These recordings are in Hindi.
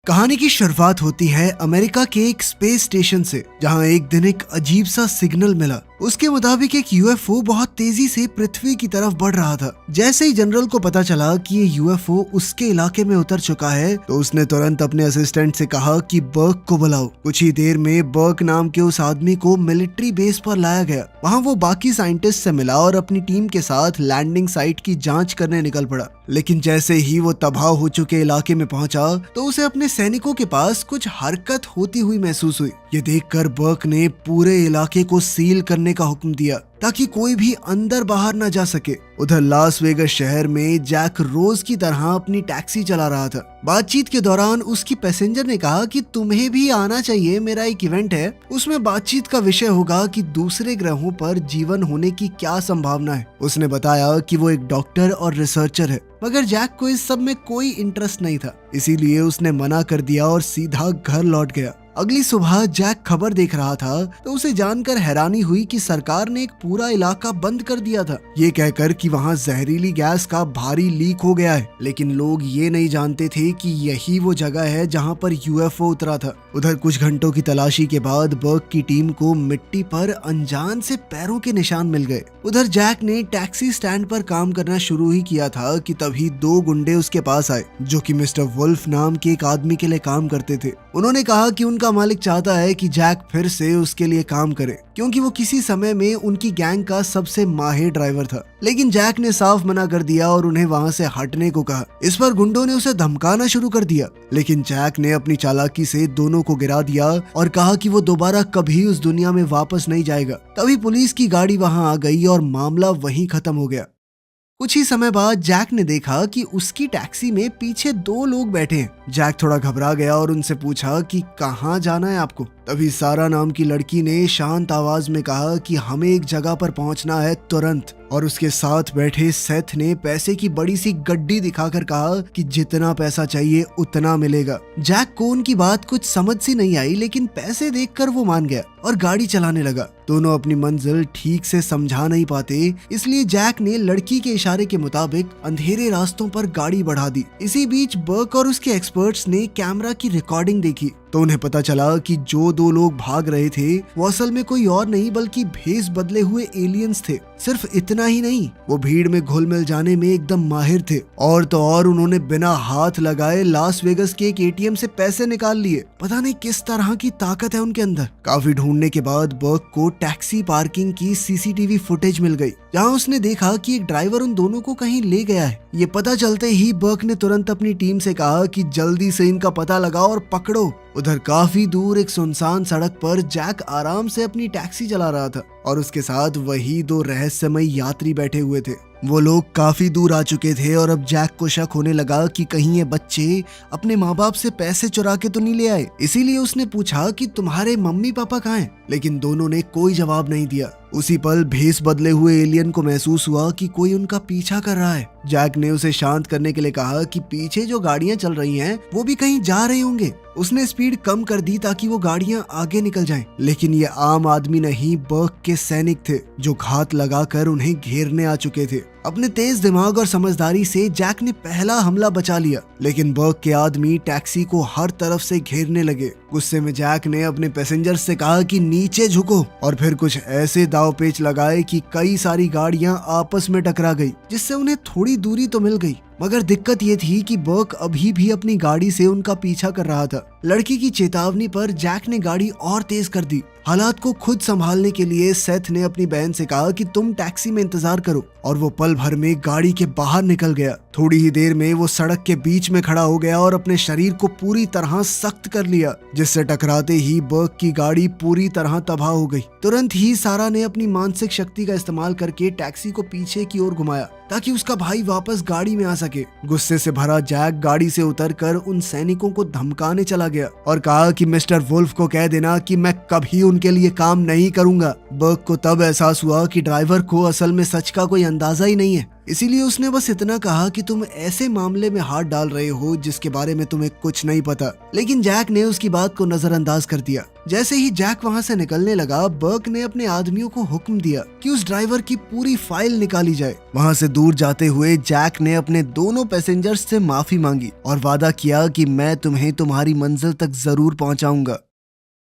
कहानी की शुरुआत होती है अमेरिका के एक स्पेस स्टेशन से, जहां एक दिन एक अजीब सा सिग्नल मिला। उसके मुताबिक एक यूएफओ बहुत तेजी से पृथ्वी की तरफ बढ़ रहा था। जैसे ही जनरल को पता चला कि ये यूएफओ उसके इलाके में उतर चुका है, तो उसने तुरंत अपने असिस्टेंट से कहा कि बर्क को बुलाओ। कुछ ही देर में बर्क नाम के उस आदमी को मिलिट्री बेस पर लाया गया। वहाँ वो बाकी साइंटिस्ट से मिला और अपनी टीम के साथ लैंडिंग साइट की जांच करने निकल पड़ा। लेकिन जैसे ही वो तबाह हो चुके इलाके में पहुंचा, तो उसे अपने सैनिकों के पास कुछ हरकत होती हुई महसूस हुई। ये देखकर बर्क ने पूरे इलाके को सील करने का हुक्म दिया ताकि कोई भी अंदर बाहर न जा सके। उधर लास वेगस शहर में जैक रोज की तरह अपनी टैक्सी चला रहा था। बातचीत के दौरान उसकी पैसेंजर ने कहा कि तुम्हें भी आना चाहिए, मेरा एक इवेंट है। उसमें बातचीत का विषय होगा कि दूसरे ग्रहों पर जीवन होने की क्या संभावना है। उसने बताया कि वो एक डॉक्टर और रिसर्चर है, मगर जैक को इस सब में कोई इंटरेस्ट नहीं था, इसीलिए उसने मना कर दिया और सीधा घर लौट गया। अगली सुबह जैक खबर देख रहा था तो उसे जानकर हैरानी हुई कि सरकार ने एक पूरा इलाका बंद कर दिया था, ये कहकर कि वहाँ जहरीली गैस का भारी लीक हो गया है। लेकिन लोग ये नहीं जानते थे कि यही वो जगह है जहाँ पर यूएफओ उतरा था। उधर कुछ घंटों की तलाशी के बाद बर्क की टीम को मिट्टी पर अनजान से पैरों के निशान मिल गए। उधर जैक ने टैक्सी स्टैंड पर काम करना शुरू ही किया था कि तभी दो गुंडे उसके पास आए, जो कि मिस्टर वुल्फ नाम के एक आदमी के लिए काम करते थे। उन्होंने कहा कि उनका मालिक चाहता है कि जैक फिर से उसके लिए काम करे, क्योंकि वो किसी समय में उनकी गैंग का सबसे माहिर ड्राइवर था। लेकिन जैक ने साफ मना कर दिया और उन्हें वहाँ से हटने को कहा। इस पर गुंडों ने उसे धमकाना शुरू कर दिया, लेकिन जैक ने अपनी चालाकी से दोनों को गिरा दिया और कहा कि वो दोबारा कभी उस दुनिया में वापस नहीं जाएगा। तभी पुलिस की गाड़ी वहाँ आ गई और मामला वहीं खत्म हो गया। कुछ ही समय बाद जैक ने देखा कि उसकी टैक्सी में पीछे दो लोग बैठे हैं। जैक थोड़ा घबरा गया और उनसे पूछा कि कहाँ जाना है आपको। तभी सारा नाम की लड़की ने शांत आवाज में कहा कि हमें एक जगह पर पहुंचना है तुरंत। और उसके साथ बैठे सेथ ने पैसे की बड़ी सी गड्डी दिखाकर कहा कि जितना पैसा चाहिए उतना मिलेगा। जैक को उनकी बात कुछ समझ सी नहीं आई, लेकिन पैसे देखकर वो मान गया और गाड़ी चलाने लगा। दोनों अपनी मंजिल ठीक से समझा नहीं पाते, इसलिए जैक ने लड़की के इशारे के मुताबिक अंधेरे रास्तों पर गाड़ी बढ़ा दी। इसी बीच बर्क और उसके एक्सपर्ट्स ने कैमरा की रिकॉर्डिंग देखी तो उन्हें पता चला कि जो दो लोग भाग रहे थे वो असल में कोई और नहीं बल्कि भेष बदले हुए एलियंस थे। सिर्फ इतना ही नहीं, वो भीड़ में घुल मिल जाने में एकदम माहिर थे। और तो और उन्होंने बिना हाथ लगाए लास वेगस के एक एटीएम से पैसे निकाल लिए। पता नहीं किस तरह की ताकत है उनके अंदर। काफी ढूंढने के बाद बर्क को टैक्सी पार्किंग की सीसीटीवी फुटेज मिल गई, जहाँ उसने देखा कि एक ड्राइवर उन दोनों को कहीं ले गया है। ये पता चलते ही बर्क ने तुरंत अपनी टीम से कहा कि जल्दी से इनका पता लगाओ और पकड़ो। उधर काफी दूर एक सुनसान सड़क पर जैक आराम से अपनी टैक्सी चला रहा था और उसके साथ वही दो रहस्यमय यात्री बैठे हुए थे। वो लोग काफी दूर आ चुके थे और अब जैक को शक होने लगा कि कहीं ये बच्चे अपने माँ बाप से पैसे चुरा के तो नहीं ले आए। इसीलिए उसने पूछा कि तुम्हारे मम्मी पापा कहाँ हैं? लेकिन दोनों ने कोई जवाब नहीं दिया। उसी पल भेष बदले हुए एलियन को महसूस हुआ कि कोई उनका पीछा कर रहा है। जैक ने उसे शांत करने के लिए कहा कि पीछे जो गाड़ियां चल रही हैं वो भी कहीं जा रहे होंगे। उसने स्पीड कम कर दी ताकि वो गाड़ियां आगे निकल जाएं। लेकिन ये आम आदमी नहीं, बर्क के सैनिक थे जो घात लगाकर उन्हें घेरने आ चुके थे। अपने तेज दिमाग और समझदारी से जैक ने पहला हमला बचा लिया, लेकिन बर्क के आदमी टैक्सी को हर तरफ से घेरने लगे। गुस्से में जैक ने अपने पैसेंजर से कहा कि नीचे झुको और फिर कुछ ऐसे दाव पेच लगाए कि कई सारी गाड़ियां आपस में टकरा गई, जिससे उन्हें थोड़ी दूरी तो मिल गई। मगर दिक्कत ये थी कि बर्क अभी भी अपनी गाड़ी से उनका पीछा कर रहा था। लड़की की चेतावनी पर जैक ने गाड़ी और तेज कर दी। हालात को खुद संभालने के लिए सेथ ने अपनी बहन से कहा कि तुम टैक्सी में इंतजार करो, और वो पल भर में गाड़ी के बाहर निकल गया। थोड़ी ही देर में वो सड़क के बीच में खड़ा हो गया और अपने शरीर को पूरी तरह सख्त कर लिया, जिससे टकराते ही बर्क की गाड़ी पूरी तरह तबाह हो गई। तुरंत ही सारा ने अपनी मानसिक शक्ति का इस्तेमाल करके टैक्सी को पीछे की ओर घुमाया ताकि उसका भाई वापस गाड़ी में आ सके। गुस्से से भरा जैक गाड़ी से उतरकर उन सैनिकों को धमकाने चला गया और कहा कि मिस्टर वुल्फ को कह देना कि मैं कभी उनके लिए काम नहीं करूंगा। बर्क को तब एहसास हुआ कि ड्राइवर को असल में सच का कोई अंदाजा ही नहीं है, इसीलिए उसने बस इतना कहा कि तुम ऐसे मामले में हाथ डाल रहे हो जिसके बारे में तुम्हें कुछ नहीं पता। लेकिन जैक ने उसकी बात को नजरअंदाज कर दिया। जैसे ही जैक वहां से निकलने लगा, बर्क ने अपने आदमियों को हुक्म दिया कि उस ड्राइवर की पूरी फाइल निकाली जाए। वहां से दूर जाते हुए जैक ने अपने दोनों पैसेंजर्स से माफी मांगी और वादा किया कि मैं तुम्हें तुम्हारी मंजिल तक जरूर पहुंचाऊंगा।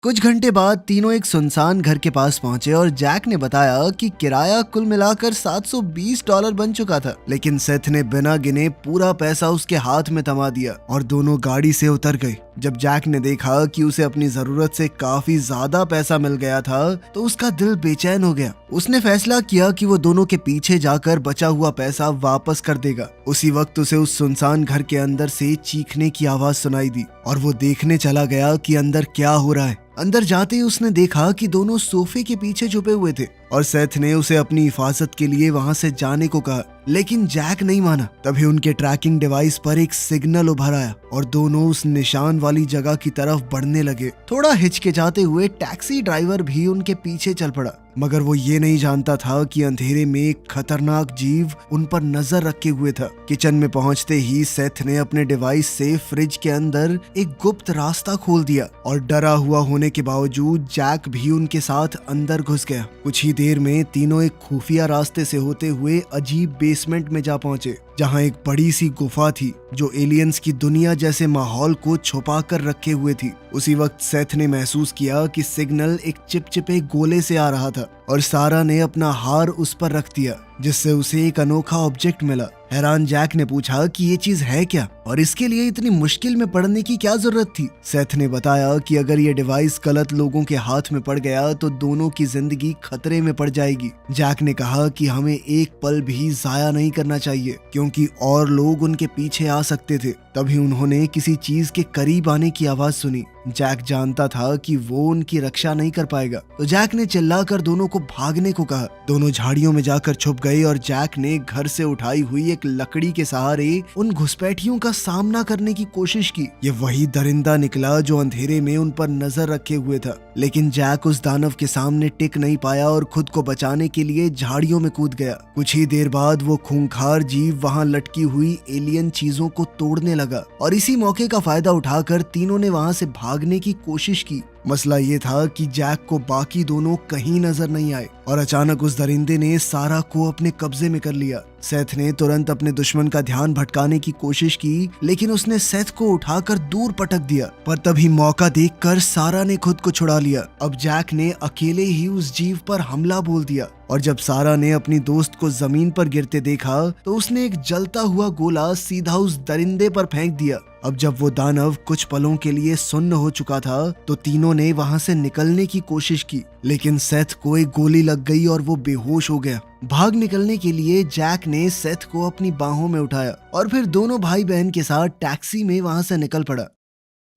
कुछ घंटे बाद तीनों एक सुनसान घर के पास पहुंचे और जैक ने बताया कि किराया कुल मिलाकर $720 बन चुका था। लेकिन सेथ ने बिना गिने पूरा पैसा उसके हाथ में थमा दिया और दोनों गाड़ी से उतर गए। जब जैक ने देखा कि उसे अपनी जरूरत से काफी ज्यादा पैसा मिल गया था तो उसका दिल बेचैन हो गया। उसने फैसला किया कि वो दोनों के पीछे जाकर बचा हुआ पैसा वापस कर देगा। उसी वक्त उसे उस सुनसान घर के अंदर से चीखने की आवाज सुनाई दी और वो देखने चला गया कि अंदर क्या हो रहा है। अंदर जाते ही उसने देखा कि दोनों सोफे के पीछे छुपे हुए थे और सेथ ने उसे अपनी हिफाजत के लिए वहां से जाने को कहा, लेकिन जैक नहीं माना। तभी उनके ट्रैकिंग डिवाइस पर एक सिग्नल उभर आया और दोनों उस निशान वाली जगह की तरफ बढ़ने लगे। थोड़ा हिचकिचाते हुए टैक्सी ड्राइवर भी उनके पीछे चल पड़ा, मगर वो ये नहीं जानता था कि अंधेरे में एक खतरनाक जीव उन पर नजर रखे हुए था। किचन में पहुंचते ही सेथ ने अपने डिवाइस से फ्रिज के अंदर एक गुप्त रास्ता खोल दिया और डरा हुआ होने के बावजूद जैक भी उनके साथ अंदर घुस गया। कुछ ही देर में तीनों एक खुफिया रास्ते से होते हुए अजीब बेसमेंट में जा पहुंचे, जहां एक बड़ी सी गुफा थी जो एलियंस की दुनिया जैसे माहौल को छुपा कर रखे हुए थी। उसी वक्त सेथ ने महसूस किया कि सिग्नल एक चिपचिपे गोले से आ रहा था और सारा ने अपना हार उस पर रख दिया, जिससे उसे एक अनोखा ऑब्जेक्ट मिला। हैरान जैक ने पूछा कि ये चीज है क्या और इसके लिए इतनी मुश्किल में पड़ने की क्या जरूरत थी। सेथ ने बताया कि अगर ये डिवाइस गलत लोगों के हाथ में पड़ गया तो दोनों की जिंदगी खतरे में पड़ जाएगी। जैक ने कहा कि हमें एक पल भी जाया नहीं करना चाहिए क्योंकि और लोग उनके पीछे आ सकते थे। तभी उन्होंने किसी चीज के करीब आने की आवाज सुनी। जैक जानता था कि वो उनकी रक्षा नहीं कर पाएगा, तो जैक ने चिल्लाकर दोनों को भागने को कहा। दोनों झाड़ियों में जाकर छुप गए और जैक ने घर से उठाई हुई एक लकड़ी के सहारे उन घुसपैठियों का सामना करने की कोशिश की। ये वही दरिंदा निकला जो अंधेरे में उन पर नजर रखे हुए था, लेकिन जैक उस दानव के सामने टिक नहीं पाया और खुद को बचाने के लिए झाड़ियों में कूद गया। कुछ ही देर बाद वो खूंखार जीव वहां लटकी हुई एलियन चीजों को तोड़ने लगा और इसी मौके का फायदा उठाकर तीनों ने वहां से भागने की कोशिश की। मसला ये था कि जैक को बाकी दोनों कहीं नजर नहीं आए और अचानक उस दरिंदे ने सारा को अपने कब्जे में कर लिया। सेथ ने तुरंत अपने दुश्मन का ध्यान भटकाने की कोशिश की, लेकिन उसने सेथ को उठाकर दूर पटक दिया। पर तभी मौका देखकर सारा ने खुद को छुड़ा लिया। अब जैक ने अकेले ही उस जीव पर हमला बोल दिया और जब सारा ने अपनी दोस्त को जमीन पर गिरते देखा तो उसने एक जलता हुआ गोला सीधा उस दरिंदे पर फेंक दिया। अब जब वो दानव कुछ पलों के लिए सुन्न हो चुका था तो तीनों ने वहां से निकलने की कोशिश की, लेकिन सेथ को एक गोली लग गई और वो बेहोश हो गया। भाग निकलने के लिए जैक ने सेथ को अपनी बाहों में उठाया और फिर दोनों भाई बहन के साथ टैक्सी में वहां से निकल पड़ा।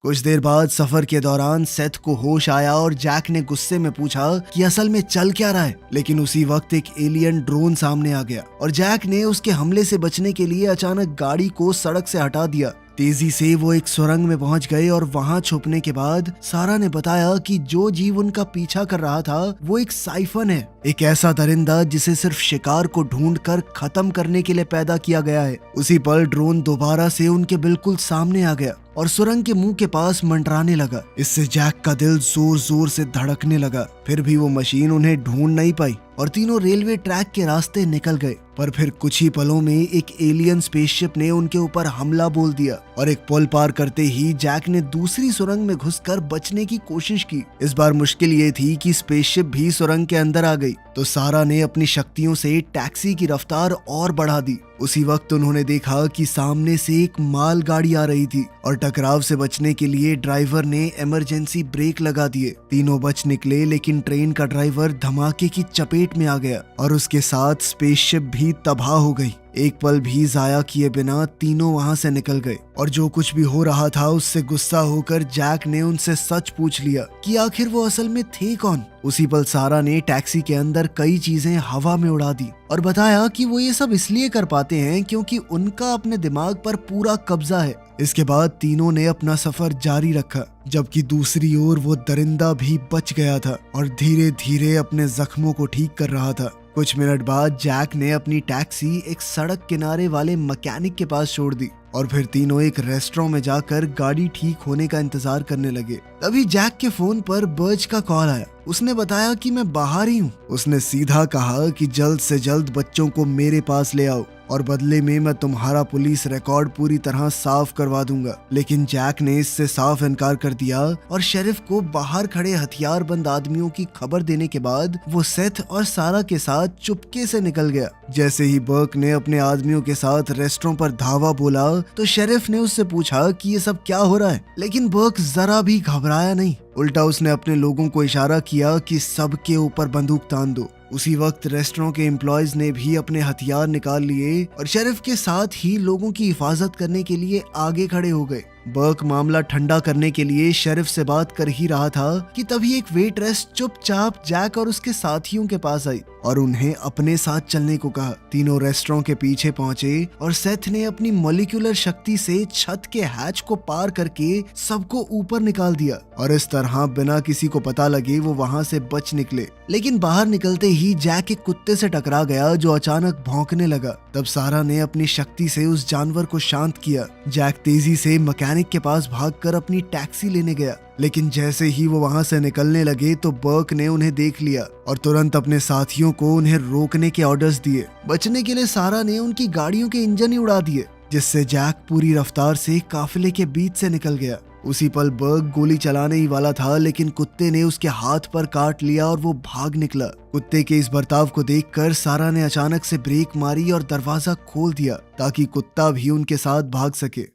कुछ देर बाद सफर के दौरान सेथ को होश आया और जैक ने गुस्से में पूछा कि असल में चल क्या रहा है। लेकिन उसी वक्त एक एलियन ड्रोन सामने आ गया और जैक ने उसके हमले से बचने के लिए अचानक गाड़ी को सड़क से हटा दिया। तेजी से वो एक सुरंग में पहुंच गए और वहां छुपने के बाद सारा ने बताया कि जो जीव उनका पीछा कर रहा था वो एक साइफन है, एक ऐसा दरिंदा जिसे सिर्फ शिकार को ढूंढकर खत्म करने के लिए पैदा किया गया है। उसी पल ड्रोन दोबारा से उनके बिल्कुल सामने आ गया और सुरंग के मुंह के पास मंडराने लगा। इससे जैक का दिल जोर जोर से धड़कने लगा। फिर भी वो मशीन उन्हें ढूंढ नहीं पाई और तीनों रेलवे ट्रैक के रास्ते निकल गए। पर फिर कुछ ही पलों में एक एलियन स्पेसशिप ने उनके ऊपर हमला बोल दिया और एक पुल पार करते ही जैक ने दूसरी सुरंग में घुसकर बचने की कोशिश की। इस बार मुश्किल ये थी कि स्पेसशिप भी सुरंग के अंदर आ गई, तो सारा ने अपनी शक्तियों से टैक्सी की रफ्तार और बढ़ा दी। उसी वक्त उन्होंने देखा कि सामने से एक माल गाड़ी आ रही थी और टकराव से बचने के लिए ड्राइवर ने इमरजेंसी ब्रेक लगा दिए। तीनों बच निकले, लेकिन ट्रेन का ड्राइवर धमाके की चपेट में आ गया और उसके साथ स्पेसशिप भी तबाह हो गई। एक पल भी जाया किए बिना तीनों वहां से निकल गए और जो कुछ भी हो रहा था उससे गुस्सा होकर जैक ने उनसे सच पूछ लिया कि आखिर वो असल में थे कौन। उसी पल सारा ने टैक्सी के अंदर कई चीजें हवा में उड़ा दी और बताया कि वो ये सब इसलिए कर पाते हैं क्योंकि उनका अपने दिमाग पर पूरा कब्जा है। इसके बाद तीनों ने अपना सफर जारी रखा, जबकि दूसरी ओर वो दरिंदा भी बच गया था और धीरे धीरे अपने जख्मों को ठीक कर रहा था। कुछ मिनट बाद जैक ने अपनी टैक्सी एक सड़क किनारे वाले मैकेनिक के पास छोड़ दी और फिर तीनों एक रेस्टोरेंट में जाकर गाड़ी ठीक होने का इंतजार करने लगे। तभी जैक के फोन पर बर्ज का कॉल आया। उसने बताया कि मैं बाहर ही हूँ। उसने सीधा कहा कि जल्द से जल्द बच्चों को मेरे पास ले आओ और बदले में मैं तुम्हारा पुलिस रिकॉर्ड पूरी तरह साफ करवा दूंगा। लेकिन जैक ने इससे साफ इनकार कर दिया और शेरिफ को बाहर खड़े हथियारबंद आदमियों की खबर देने के बाद वो सेथ और सारा के साथ चुपके से निकल गया। जैसे ही बर्क ने अपने आदमियों के साथ रेस्टोरेंट पर धावा बोला तो शेरिफ ने उससे पूछा कि ये सब क्या हो रहा है, लेकिन बर्क जरा भी घबराया नहीं। उल्टा उसने अपने लोगों को इशारा किया कि सबके ऊपर बंदूक तान दो। उसी वक्त रेस्टोरेंट के एम्प्लॉयज ने भी अपने हथियार निकाल लिए और शेरिफ के साथ ही लोगों की हिफाजत करने के लिए आगे खड़े हो गए। बर्क मामला ठंडा करने के लिए शेरिफ से बात कर ही रहा था कि तभी एक वेट्रेस चुपचाप जैक और उसके साथियों के पास आई और उन्हें अपने साथ चलने को कहा। तीनों रेस्टोरेंट के पीछे पहुंचे और सेथ ने अपनी मॉलिक्यूलर शक्ति से छत के हैच को पार करके सबको ऊपर निकाल दिया और इस तरह बिना किसी को पता लगे वो वहां से बच निकले। लेकिन बाहर निकलते ही जैक एक कुत्ते से टकरा गया जो अचानक भौंकने लगा। तब सारा ने अपनी शक्ति से उस जानवर को शांत किया। जैक तेजी से मैकेनिक के पास भागकर अपनी टैक्सी लेने गया, लेकिन जैसे ही वो वहां से निकलने लगे तो बर्क ने उन्हें देख लिया और तुरंत अपने साथियों को उन्हें रोकने के ऑर्डर्स दिए। बचने के लिए सारा ने उनकी गाड़ियों के इंजन ही उड़ा दिए, जिससे जैक पूरी रफ्तार से काफिले के बीच से निकल गया। उसी पल बर्क गोली चलाने ही वाला था, लेकिन कुत्ते ने उसके हाथ पर काट लिया और वो भाग निकला। कुत्ते के इस बर्ताव को देखकर सारा ने अचानक से ब्रेक मारी और दरवाजा खोल दिया ताकि कुत्ता भी उनके साथ भाग सके।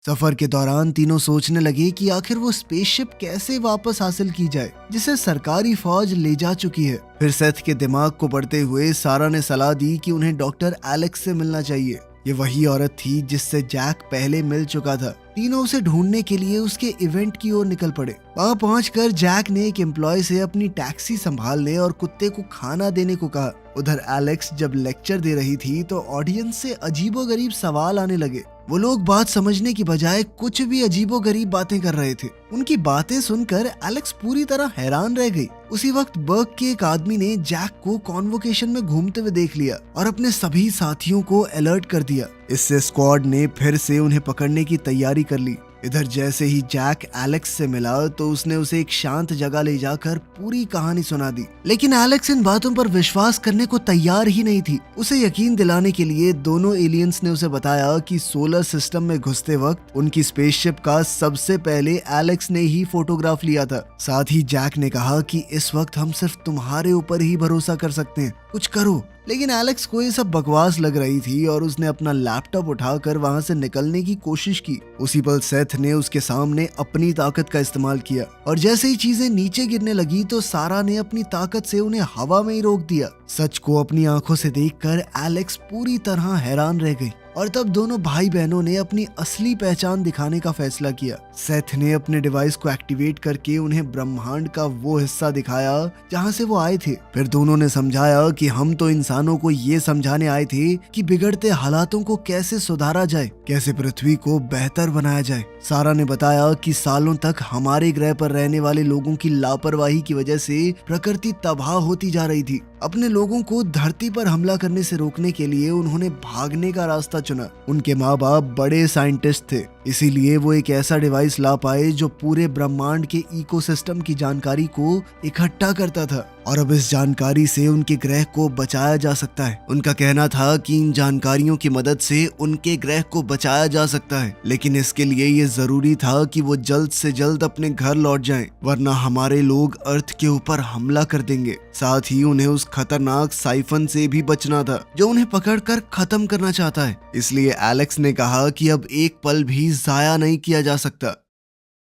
सफर के दौरान तीनों सोचने लगे कि आखिर वो स्पेसशिप कैसे वापस हासिल की जाए जिसे सरकारी फौज ले जा चुकी है। फिर सेथ के दिमाग को पढ़ते हुए सारा ने सलाह दी कि उन्हें डॉक्टर एलेक्स से मिलना चाहिए। ये वही औरत थी जिससे जैक पहले मिल चुका था। तीनों उसे ढूंढने के लिए उसके इवेंट की ओर निकल पड़े। वहां पहुंचकर जैक ने एक एम्प्लॉय से अपनी टैक्सी संभालने और कुत्ते को खाना देने को कहा। उधर एलेक्स जब लेक्चर दे रही थी तो ऑडियंस से अजीबोगरीब सवाल आने लगे। वो लोग बात समझने की बजाय कुछ भी अजीबोगरीब बातें कर रहे थे। उनकी बातें सुनकर एलेक्स पूरी तरह हैरान रह गई। उसी वक्त बर्क के एक आदमी ने जैक को कॉन्वोकेशन में घूमते हुए देख लिया और अपने सभी साथियों को अलर्ट कर दिया। इससे स्क्वाड ने फिर से उन्हें पकड़ने की तैयारी कर ली। इधर जैसे ही जैक एलेक्स से मिला तो उसने उसे एक शांत जगह ले जाकर पूरी कहानी सुना दी, लेकिन एलेक्स इन बातों पर विश्वास करने को तैयार ही नहीं थी। उसे यकीन दिलाने के लिए दोनों एलियंस ने उसे बताया कि सोलर सिस्टम में घुसते वक्त उनकी स्पेसशिप का सबसे पहले एलेक्स ने ही फोटोग्राफ लिया था। साथ ही जैक ने कहा कि इस वक्त हम सिर्फ तुम्हारे ऊपर ही भरोसा कर सकते हैं, कुछ करो। लेकिन एलेक्स को ये सब बकवास लग रही थी और उसने अपना लैपटॉप उठाकर वहां से निकलने की कोशिश की। उसी पल सेथ ने उसके सामने अपनी ताकत का इस्तेमाल किया और जैसे ही चीजें नीचे गिरने लगी तो सारा ने अपनी ताकत से उन्हें हवा में ही रोक दिया। सच को अपनी आंखों से देखकर एलेक्स पूरी तरह हैरान रह गई और तब दोनों भाई बहनों ने अपनी असली पहचान दिखाने का फैसला किया। सेथ ने अपने डिवाइस को एक्टिवेट करके उन्हें ब्रह्मांड का वो हिस्सा दिखाया जहां से वो आए थे। फिर दोनों ने समझाया कि हम तो इंसानों को ये समझाने आए थे कि बिगड़ते हालातों को कैसे सुधारा जाए, कैसे पृथ्वी को बेहतर बनाया जाए। सारा ने बताया कि सालों तक हमारे ग्रह पर रहने वाले लोगों की लापरवाही की वजह से प्रकृति तबाह होती जा रही थी। अपने लोगों को धरती पर हमला करने से रोकने के लिए उन्होंने भागने का रास्ता चुना। उनके माँ बाप बड़े साइंटिस्ट थे, इसीलिए वो एक ऐसा डिवाइस ला पाए जो पूरे ब्रह्मांड के इकोसिस्टम की जानकारी को इकट्ठा करता था और अब इस जानकारी से उनके ग्रह को बचाया जा सकता है। उनका कहना था कि इन जानकारियों की मदद से उनके ग्रह को बचाया जा सकता है, लेकिन इसके लिए ये जरूरी था कि वो जल्द से जल्द अपने घर लौट जाएं, वरना हमारे लोग अर्थ के ऊपर हमला कर देंगे। साथ ही उन्हें उस खतरनाक साइफन से भी बचना था जो उन्हें पकड़कर खत्म करना चाहता है। इसलिए एलेक्स ने कहा कि अब एक पल भी जाया नहीं किया जा सकता।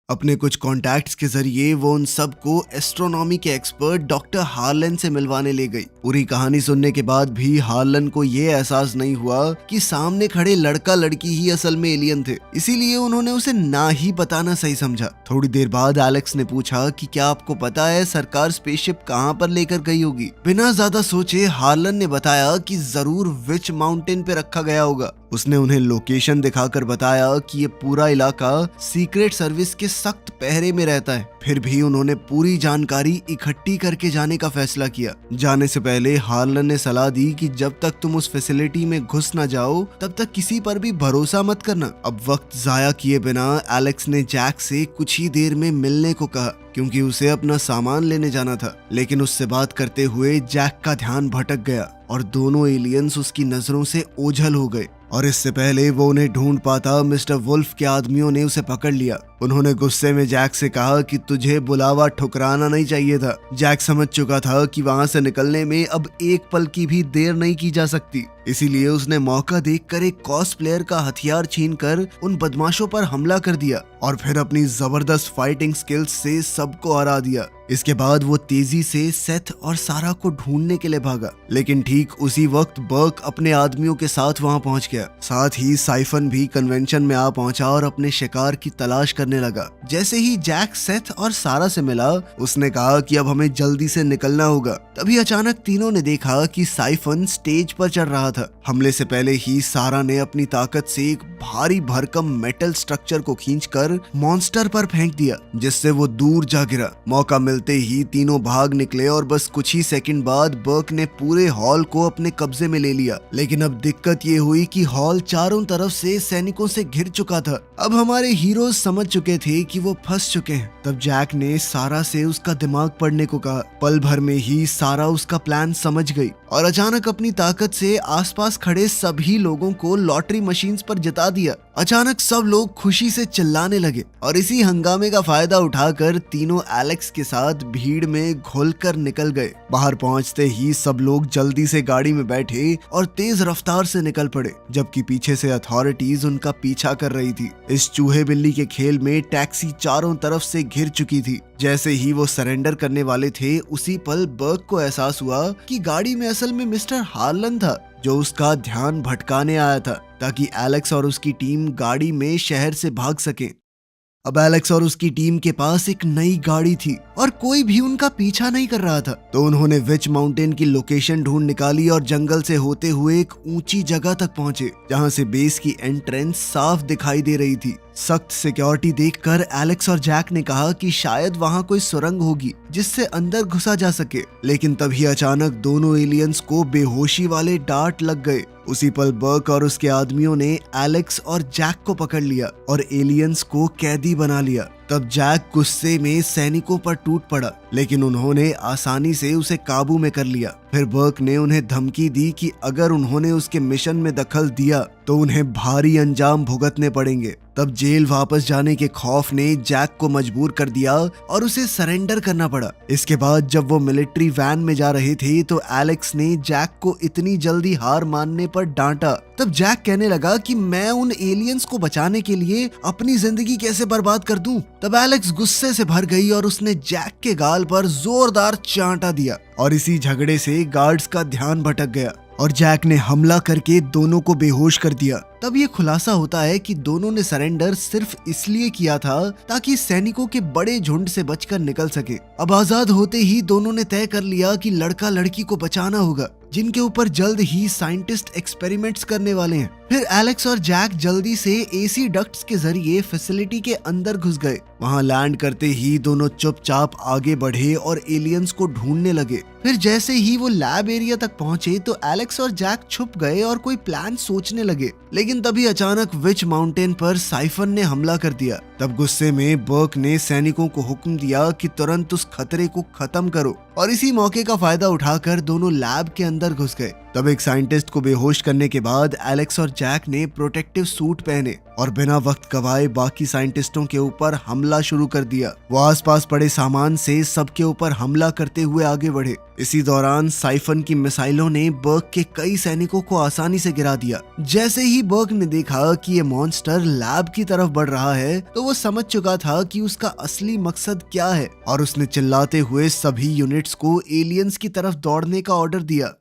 अपने कुछ कॉन्टैक्ट्स के जरिए वो उन सबको एस्ट्रोनॉमी के एक्सपर्ट डॉक्टर हार्लन से मिलवाने ले गई। पूरी कहानी सुनने के बाद भी हार्लन को ये एहसास नहीं हुआ कि सामने खड़े लड़का लड़की ही असल में एलियन थे, इसीलिए उन्होंने उसे ना ही बताना सही समझा। थोड़ी देर बाद एलेक्स ने पूछा कि क्या आपको पता है सरकार स्पेसशिप कहाँ पर लेकर गई होगी। बिना ज्यादा सोचे हार्लन ने बताया कि जरूर विच माउंटेन पे रखा गया होगा। उसने उन्हें लोकेशन दिखाकर बताया कि ये पूरा इलाका सीक्रेट सर्विस के सख्त पहरे में रहता है। फिर भी उन्होंने पूरी जानकारी इकट्ठी करके जाने का फैसला किया। जाने से पहले हार्लन ने सलाह दी कि जब तक तुम उस फैसिलिटी में घुस ना जाओ तब तक किसी पर भी भरोसा मत करना। अब वक्त जाया किए बिना एलेक्स ने जैक से कुछ ही देर में मिलने को कहा, क्योंकि उसे अपना सामान लेने जाना था। लेकिन उससे बात करते हुए जैक का ध्यान भटक गया और दोनों एलियंस उसकी नजरों से ओझल हो गए। और इससे पहले वो उन्हें ढूंढ पाता, मिस्टर वुल्फ के आदमियों ने उसे पकड़ लिया। उन्होंने गुस्से में जैक से कहा कि तुझे बुलावा ठुकराना नहीं चाहिए था। जैक समझ चुका था कि वहां से निकलने में अब एक पल की भी देर नहीं की जा सकती, इसीलिए उसने मौका देखकर एक कॉस्प्लेयर का हथियार छीनकर उन बदमाशों पर हमला कर दिया और फिर अपनी जबरदस्त फाइटिंग स्किल्स से सबको हरा दिया। इसके बाद वो तेजी से सेथ और सारा को ढूंढने के लिए भागा, लेकिन ठीक उसी वक्त बर्क अपने आदमियों के साथ वहां पहुंच गया। साथ ही साइफन भी कन्वेंशन में आ पहुंचा और अपने शिकार की तलाश करने लगा। जैसे ही जैक सेथ और सारा से मिला, उसने कहा कि अब हमें जल्दी से निकलना होगा। तभी अचानक तीनों ने देखा कि साइफन स्टेज पर चढ़ रहा था। हमले से पहले ही सारा ने अपनी ताकत से एक भारी भरकम मेटल स्ट्रक्चर को खींचकर मॉन्स्टर पर फेंक दिया, जिससे वो दूर जा गिरा। मौका मिलते ही तीनों भाग निकले और बस कुछ ही सेकंड बाद बर्क ने पूरे हॉल को अपने कब्जे में ले लिया। लेकिन अब दिक्कत ये हुई कि हॉल चारों तरफ से सैनिकों से घिर चुका था। अब हमारे हीरोज समझ चुके थे कि वो फंस चुके हैं। तब जैक ने सारा से उसका दिमाग पढ़ने को कहा। पल भर में ही सारा उसका प्लान समझ गई और अचानक अपनी ताकत से आसपास खड़े सभी लोगों को लॉटरी मशीन्स पर जिता दिया। अचानक सब लोग खुशी से चिल्लाने लगे और इसी हंगामे का फायदा उठाकर तीनों एलेक्स के साथ भीड़ में घुलकर निकल गए। बाहर पहुंचते ही सब लोग जल्दी से गाड़ी में बैठे और तेज रफ्तार से निकल पड़े, जबकि पीछे से अथॉरिटीज उनका पीछा कर रही थी। इस चूहे बिल्ली के खेल में टैक्सी चारों तरफ से घिर चुकी थी। जैसे ही वो सरेंडर करने वाले थे, उसी पल बर्क को एहसास हुआ कि गाड़ी में असल में मिस्टर हार्लन था, जो उसका ध्यान भटकाने आया था ताकि एलेक्स और उसकी टीम गाड़ी में शहर से भाग सके। अब एलेक्स और उसकी टीम के पास एक नई गाड़ी थी और कोई भी उनका पीछा नहीं कर रहा था। तो उन्होंने विच माउंटेन की लोकेशन ढूंढ निकाली और जंगल से होते हुए एक ऊंची जगह तक पहुंचे, जहां से बेस की एंट्रेंस साफ दिखाई दे रही थी। सख्त सिक्योरिटी देखकर एलेक्स और जैक ने कहा कि शायद वहां कोई सुरंग होगी जिससे अंदर घुसा जा सके। लेकिन तभी अचानक दोनों एलियंस को बेहोशी वाले डांट लग गए। उसी पल बर्क और उसके आदमियों ने एलेक्स और जैक को पकड़ लिया और एलियंस को कैदी बना लिया। तब जैक गुस्से में सैनिकों पर टूट पड़ा, लेकिन उन्होंने आसानी से उसे काबू में कर लिया। फिर बर्क ने उन्हें धमकी दी कि अगर उन्होंने उसके मिशन में दखल दिया तो उन्हें भारी अंजाम भुगतने पड़ेंगे। तब जेल वापस जाने के खौफ ने जैक को मजबूर कर दिया और उसे सरेंडर करना पड़ा। इसके बाद जब वो मिलिट्री वैन में जा रहे थे तो एलेक्स ने जैक को इतनी जल्दी हार मानने पर डांटा। तब जैक कहने लगा कि मैं उन एलियंस को बचाने के लिए अपनी जिंदगी कैसे बर्बाद कर दूं। तब एलेक्स गुस्से से भर गई और उसने जैक के गाल पर जोरदार चांटा दिया और इसी झगड़े से गार्ड्स का ध्यान भटक गया और जैक ने हमला करके दोनों को बेहोश कर दिया। तब ये खुलासा होता है कि दोनों ने सरेंडर सिर्फ इसलिए किया था ताकि सैनिकों के बड़े झुंड से बचकर निकल सके। अब आजाद होते ही दोनों ने तय कर लिया कि लड़का लड़की को बचाना होगा, जिनके ऊपर जल्द ही साइंटिस्ट एक्सपेरिमेंट्स करने वाले हैं। फिर एलेक्स और जैक जल्दी से एसी डक्ट्स के जरिए फैसिलिटी के अंदर घुस गए। वहां लैंड करते ही दोनों चुपचाप आगे बढ़े और एलियंस को ढूंढने लगे। फिर जैसे ही वो लैब एरिया तक पहुंचे तो एलेक्स और जैक छुप गए और कोई प्लान सोचने लगे। लेकिन तभी अचानक विच माउंटेन पर साइफन ने हमला कर दिया। तब गुस्से में बर्क ने सैनिकों को हुक्म दिया कि तुरंत उस खतरे को खत्म करो और इसी मौके का फायदा उठाकर दोनों लैब के अंदर घुस गए। तब एक साइंटिस्ट को बेहोश करने के बाद एलेक्स और जैक ने प्रोटेक्टिव सूट पहने और बिना वक्त गवाए बाकी साइंटिस्टों के ऊपर हमला शुरू कर दिया। वो आसपास पड़े सामान से सबके ऊपर हमला करते हुए आगे बढ़े। इसी दौरान साइफन की मिसाइलों ने बर्क के कई सैनिकों को आसानी से गिरा दिया। जैसे ही बर्क ने देखा कि ये मॉन्स्टर लैब की तरफ बढ़ रहा है तो वो समझ चुका था कि उसका असली मकसद क्या है और उसने चिल्लाते हुए सभी यूनिट्स को एलियंस की तरफ दौड़ने का ऑर्डर दिया।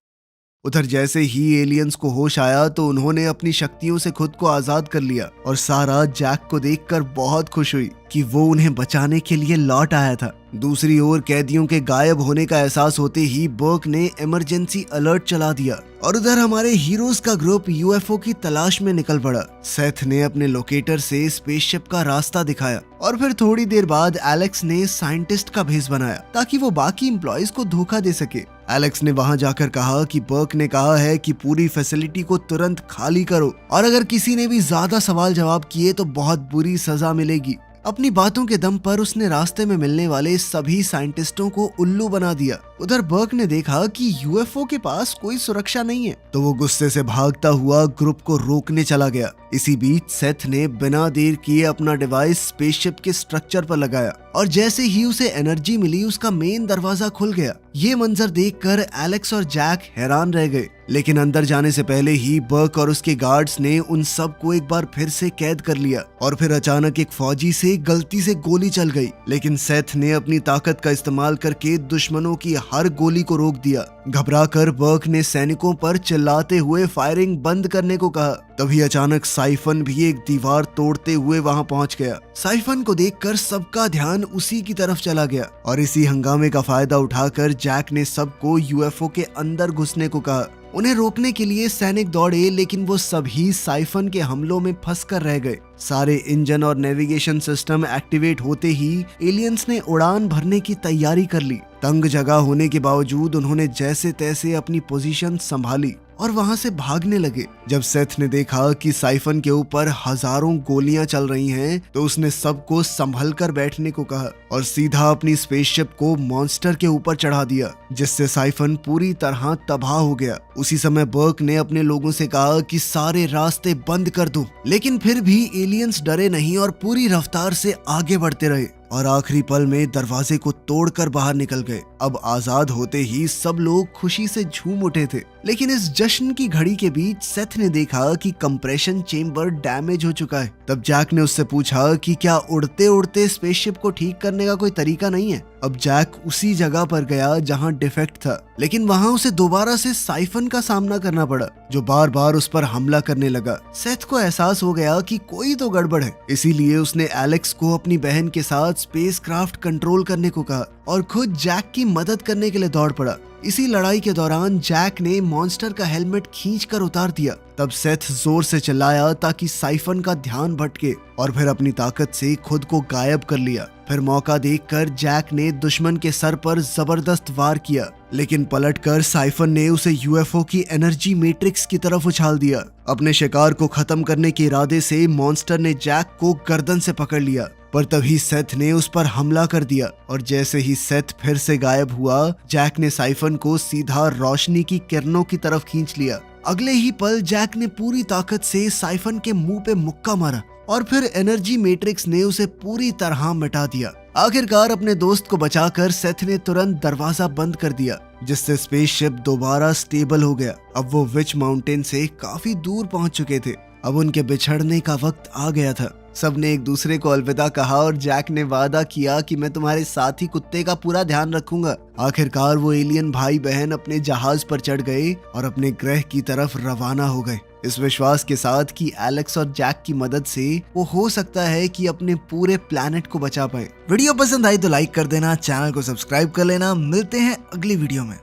उधर जैसे ही एलियंस को होश आया तो उन्होंने अपनी शक्तियों से खुद को आजाद कर लिया और सारा जैक को देखकर बहुत खुश हुई कि वो उन्हें बचाने के लिए लौट आया था। दूसरी ओर कैदियों के गायब होने का एहसास होते ही बर्क ने इमरजेंसी अलर्ट चला दिया और उधर हमारे हीरोज का ग्रुप यूएफओ की तलाश में निकल पड़ा। सेथ ने अपने लोकेटर से स्पेसशिप का रास्ता दिखाया और फिर थोड़ी देर बाद एलेक्स ने साइंटिस्ट का भेस बनाया ताकि वो बाकी एम्प्लॉइज को धोखा दे सके। एलेक्स ने वहां जाकर कहा कि बर्क ने कहा है कि पूरी फैसिलिटी को तुरंत खाली करो और अगर किसी ने भी ज्यादा सवाल जवाब किए तो बहुत बुरी सजा मिलेगी। अपनी बातों के दम पर उसने रास्ते में मिलने वाले सभी साइंटिस्टों को उल्लू बना दिया। उधर बर्क ने देखा कि यूएफओ के पास कोई सुरक्षा नहीं है तो वो गुस्से से भागता हुआ ग्रुप को रोकने चला गया। इसी बीच सेथ ने बिना देर किए अपना डिवाइस स्पेसशिप के स्ट्रक्चर पर लगाया और जैसे ही उसे एनर्जी मिली उसका मेन दरवाजा खुल गया। ये मंजर देखकर एलेक्स और जैक हैरान रह गए, लेकिन अंदर जाने से पहले ही बर्क और उसके गार्ड्स ने उन सब को एक बार फिर से कैद कर लिया और फिर अचानक एक फौजी से गलती से गोली चल गई, लेकिन सेथ ने अपनी ताकत का इस्तेमाल करके दुश्मनों की हर गोली को रोक दिया। घबराकर बर्क ने सैनिकों पर चिल्लाते हुए फायरिंग बंद करने को कहा। तभी अचानक साइफन भी एक दीवार तोड़ते हुए वहां पहुंच गया। साइफन को देखकर सबका ध्यान उसी की तरफ चला गया और इसी हंगामे का फायदा उठाकर जैक ने सबको यूएफओ के अंदर घुसने को कहा। उन्हें रोकने के लिए सैनिक दौड़े, लेकिन वो सभी साइफन के हमलों में फंसकर रह गए। सारे इंजन और नेविगेशन सिस्टम एक्टिवेट होते ही एलियंस ने उड़ान भरने की तैयारी कर ली। तंग जगह होने के बावजूद उन्होंने जैसे तैसे अपनी पोजीशन संभाली और वहां से भागने लगे। जब सेथ ने देखा कि साइफन के ऊपर हजारों गोलियां चल रही हैं, तो उसने सबको संभल कर बैठने को कहा और सीधा अपनी स्पेसशिप को मॉन्स्टर के ऊपर चढ़ा दिया, जिससे साइफन पूरी तरह तबाह हो गया। उसी समय बर्क ने अपने लोगों से कहा कि सारे रास्ते बंद कर दो, लेकिन फिर भी एलियंस डरे नहीं और पूरी रफ्तार से आगे बढ़ते रहे और आखिरी पल में दरवाजे को तोड़कर बाहर निकल गए। अब आजाद होते ही सब लोग खुशी से झूम उठे थे, लेकिन इस जश्न की घड़ी के बीच सेथ ने देखा कि कंप्रेशन चेम्बर डैमेज हो चुका है। तब जैक ने उससे पूछा कि क्या उड़ते उड़ते स्पेसशिप को ठीक करने का कोई तरीका नहीं है। अब जैक उसी जगह पर गया जहां डिफेक्ट था, लेकिन वहां उसे दोबारा से साइफन का सामना करना पड़ा, जो बार बार उस पर हमला करने लगा। सेथ को एहसास हो गया कि कोई तो गड़बड़ है, इसीलिए उसने एलेक्स को अपनी बहन के साथ स्पेसक्राफ्ट कंट्रोल करने को कहा और खुद जैक की मदद करने के लिए दौड़ पड़ा। इसी लड़ाई के दौरान जैक ने मॉन्स्टर का हेलमेट खींचकर उतार दिया। तब सेथ जोर से चिल्लाया ताकि साइफन का ध्यान भटके और फिर अपनी ताकत से खुद को गायब कर लिया। फिर मौका देखकर जैक ने दुश्मन के सर पर जबरदस्त वार किया, लेकिन पलटकर साइफन ने उसे यूएफओ की एनर्जी मैट्रिक्स की तरफ उछाल दिया। अपने शिकार को खत्म करने के इरादे से मॉन्स्टर ने जैक को गर्दन से पकड़ लिया, पर तभी सेथ ने उस पर हमला कर दिया और जैसे ही सेथ फिर से गायब हुआ, जैक ने साइफन को सीधा रोशनी की किरणों की तरफ खींच लिया। अगले ही पल जैक ने पूरी ताकत से साइफन के मुंह पे मुक्का मारा और फिर एनर्जी मैट्रिक्स ने उसे पूरी तरह मिटा दिया। आखिरकार अपने दोस्त को बचाकर सेथ ने तुरंत दरवाजा बंद कर दिया, जिससे स्पेसशिप दोबारा स्टेबल हो गया। अब वो विच माउंटेन से काफी दूर पहुंच चुके थे। अब उनके बिछड़ने का वक्त आ गया था। सबने एक दूसरे को अलविदा कहा और जैक ने वादा किया कि मैं तुम्हारे साथी कुत्ते का पूरा ध्यान रखूंगा। आखिरकार वो एलियन भाई बहन अपने जहाज पर चढ़ गए और अपने ग्रह की तरफ रवाना हो गए, इस विश्वास के साथ कि एलेक्स और जैक की मदद से वो हो सकता है कि अपने पूरे प्लैनेट को बचा पाए। वीडियो पसंद आई तो लाइक कर देना, चैनल को सब्सक्राइब कर लेना। मिलते हैं अगली वीडियो में।